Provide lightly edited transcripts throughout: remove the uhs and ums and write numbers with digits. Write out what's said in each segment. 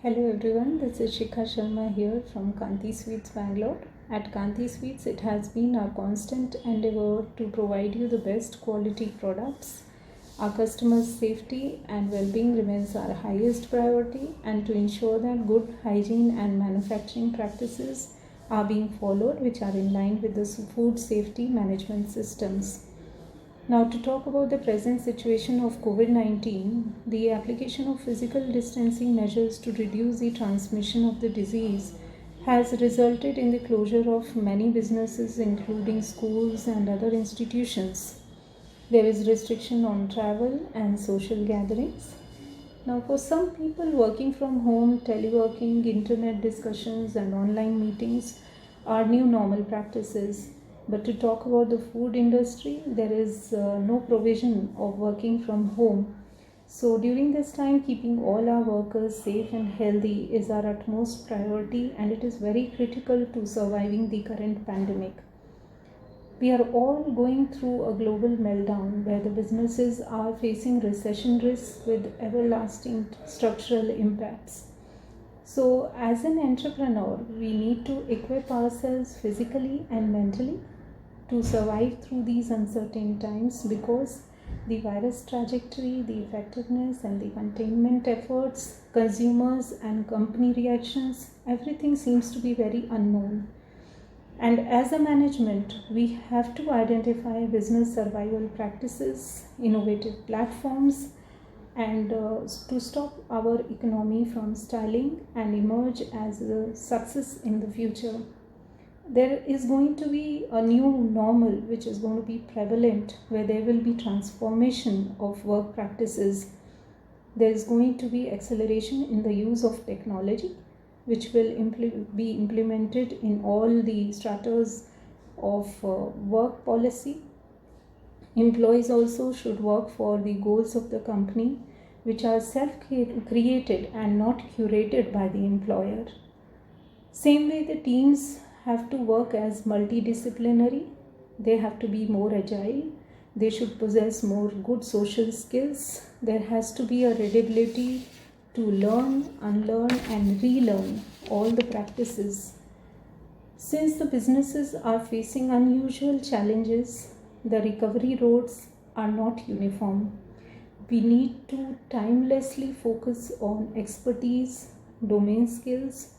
Hello everyone, this is Shikha Sharma here from Kanti Sweets, Bangalore. At Kanti Sweets, it has been our constant endeavor to provide you the best quality products. Our customers' safety and well-being remains our highest priority, and to ensure that good hygiene and manufacturing practices are being followed, which are in line with the food safety management systems. Now, to talk about the present situation of COVID-19, the application of physical distancing measures to reduce the transmission of the disease has resulted in the closure of many businesses, including schools and other institutions. There is restriction on travel and social gatherings. Now, for some people, working from home, teleworking, internet discussions, and online meetings are new normal practices. But to talk about the food industry, there is no provision of working from home. So during this time, keeping all our workers safe and healthy is our utmost priority, and it is very critical to surviving the current pandemic. We are all going through a global meltdown where the businesses are facing recession risks with everlasting structural impacts. So, as an entrepreneur, we need to equip ourselves physically and mentally to survive through these uncertain times, because the virus trajectory, the effectiveness, and the containment efforts, consumers and company reactions, everything seems to be very unknown. And as a management, we have to identify business survival practices, innovative platforms, and to stop our economy from stalling and emerge as a success in the future. There is going to be a new normal which is going to be prevalent, where there will be transformation of work practices. There is going to be acceleration in the use of technology, which will be implemented in all the stratas of work policy. Employees also should work for the goals of the company, which are self-created and not curated by the employer. Same way, the teams have to work as multidisciplinary. They have to be more agile. They should possess more good social skills. There has to be a readability to learn, unlearn, and relearn all the practices. Since the businesses are facing unusual challenges, the recovery roads are not uniform. We need to timelessly focus on expertise, domain skills,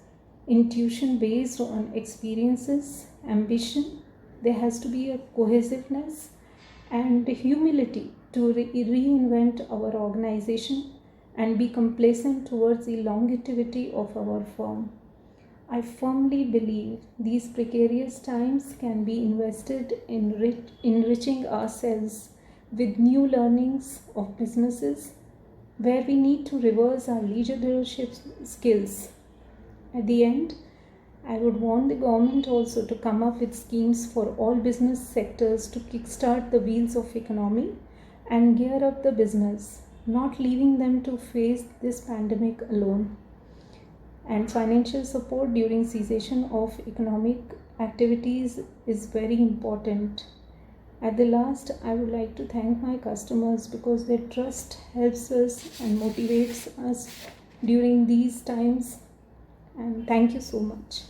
intuition based on experiences, ambition. There has to be a cohesiveness and humility to reinvent our organization and be complacent towards the longevity of our firm. I firmly believe these precarious times can be invested in enriching ourselves with new learnings of businesses, where we need to reverse our leadership skills. At the end, I would want the government also to come up with schemes for all business sectors to kickstart the wheels of economy and gear up the business, not leaving them to face this pandemic alone. And financial support during cessation of economic activities is very important. At the last, I would like to thank my customers, because their trust helps us and motivates us during these times. And thank you so much.